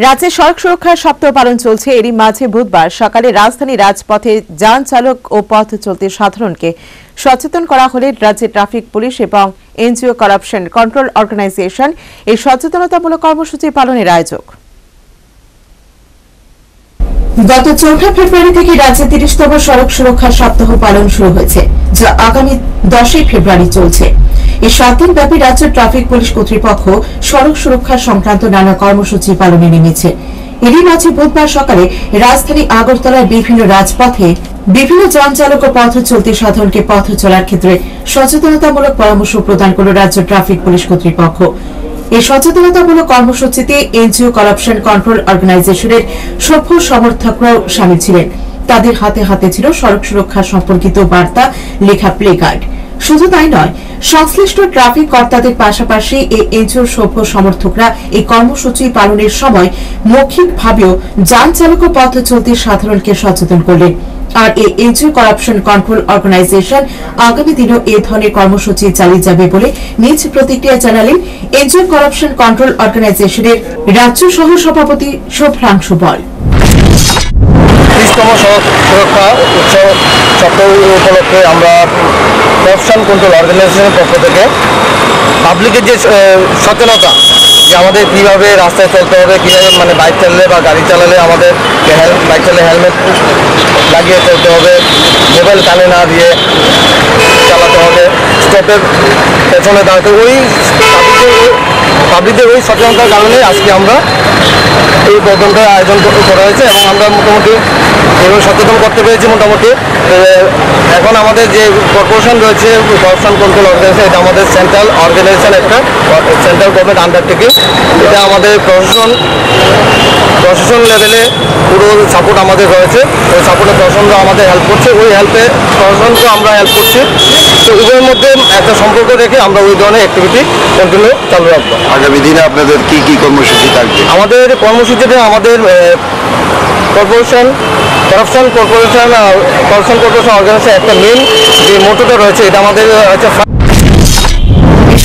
রাজ্যে সড়ক সুরক্ষার সপ্তাহ পালন চলছে। এরই মাঝে বুধবার সকালে রাজধানী রাজপথে যান চালক ও পথ চলতি সাধারণকে সচেতন করা হলে রাজ্যের ট্রাফিক পুলিশ এবং এনজিও করাপশন কন্ট্রোল অর্গানাইজেশন এই সচেতনতামূলক কর্মসূচি পালনের আয়োজক। গত 4 ফেব্রুয়ারি থেকে রাজ্যে 30তম সড়ক সুরক্ষা সপ্তাহ পালন শুরু হয়েছে, যা আগামী 10 ফেব্রুয়ারি চলছে। এই 7 দিন ব্যাপী রাজ্য ট্রাফিক পুলিশ কর্তৃপক্ষ সড়ক সুরক্ষা সংক্রান্ত নানা কর্মসূচি পালনে নেমেছে। এরই মাঝে বুধবার সকালে রাজধানী আগরতলার বিভিন্ন রাজপথে বিভিন্ন যান চালক ও পথ চলতি সাধারণকে পথ চলার ক্ষেত্রে সচেতনতামূলক পরামর্শ প্রদান করল রাজ্য ট্রাফিক পুলিশ কর্তৃপক্ষ। এই সচেতনতামূলক কর্মসূচিতে এনজিও করাপশন কন্ট্রোল অর্গানাইজেশনের সভ্য সমর্থকরাও সামিল ছিলেন। তাদের হাতে হাতে ছিল সড়ক সুরক্ষা সম্পর্কিত বার্তা লেখা প্লে কার্ড। শুধু তাই নয়, সংশ্লিষ্ট ট্রাফিক কর্তাদের পাশাপাশি এই এনজিওর সভ্য সমর্থকরা এই কর্মসূচি পালনের সময় মৌখিকভাবেও যান চালক ও পথ চলতি সাধারণকে সচেতন করলেন। আর এই এনজিও করাপশন কন্ট্রোল অর্গানাইজেশন আগামী দিনেও এই ধরনের কর্মসূচি চালিয়ে যাবে বলে নিজ প্রতিক্রিয়া জানালেন এনজিও করাপশন কন্ট্রোল অর্গানাইজেশনের রাজ্য সহ সভাপতি শুভ্রাংশু বল। 30তম সড়ক সুরক্ষা উৎসব সপ্তাহ উপলক্ষে আমরা করাপশন কন্ট্রোল অর্গানাইজেশনের পক্ষ থেকে পাবলিকের যে সচেতনতা, যে আমাদের কীভাবে রাস্তায় চলতে হবে, কীভাবে বাইক চালালে বা গাড়ি চালালে আমাদের বাইক চালালে হেলমেট লাগিয়ে চলতে হবে, মোবাইল কানে না দিয়ে চালাতে হবে, স্টপের পেছনে দাঁড়াতে, ওই পাবলিকদের ওই সচেতনতার কারণে আজকে আমরা এই প্রোগ্রামটার আয়োজন করা হয়েছে এবং আমরা মোটামুটি এভাবে সচেতন করতে পেরেছি। মোটামুটি এখন আমাদের যে কর্পোরেশন রয়েছে করাপশন কন্ট্রোল অর্গানাইজেশন, এটা আমাদের সেন্ট্রাল অর্গানাইজেশন, একটা সেন্ট্রাল গভর্নমেন্ট আন্ডারটেকিং। এটা আমাদের প্রশাসন লেভেলে পুরো সাপোর্ট আমাদের রয়েছে। ওই সাপোর্টে প্রশাসনরা আমাদের হেল্প করছে, ওই হেল্পে প্রশাসনকেও আমরা হেল্প করছি। তো উভয়ের মধ্যে একটা সম্পর্ক রেখে আমরা ওই ধরনের অ্যাক্টিভিটি কন্টিনিউ চালু রাখবো। আগামী দিনে আপনাদের কি কি কর্মসূচি থাকবে? আমাদের কর্মসূচিতে আমাদের করাপশন অর্গানাইজেশন একটা মেইন যে মোটোটা রয়েছে, এটা আমাদের হচ্ছে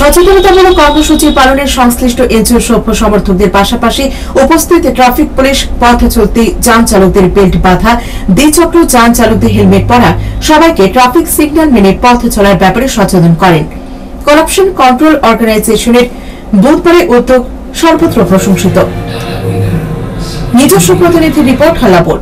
সচেতনতামূলক কর্মসূচি পালনের সংশ্লিষ্ট এনজিও সভ্য সমর্থকদের পাশাপাশি উপস্থিত ট্রাফিক পুলিশ, পথ চলতি যান চালকদের বেল্ট বাঁধা, দ্বিচক্র যান চালকদের হেলমেট পরা, সবাইকে ট্রাফিক সিগন্যাল মেনে পথ চলার ব্যাপারে সচেতন করেন। করাপশন কন্ট্রোল অর্গানাইজেশনের বুধবারের উদ্যোগ সর্বত্র প্রশংসিত। নিজস্ব প্রতিনিধি রিপোর্ট হালাপুর।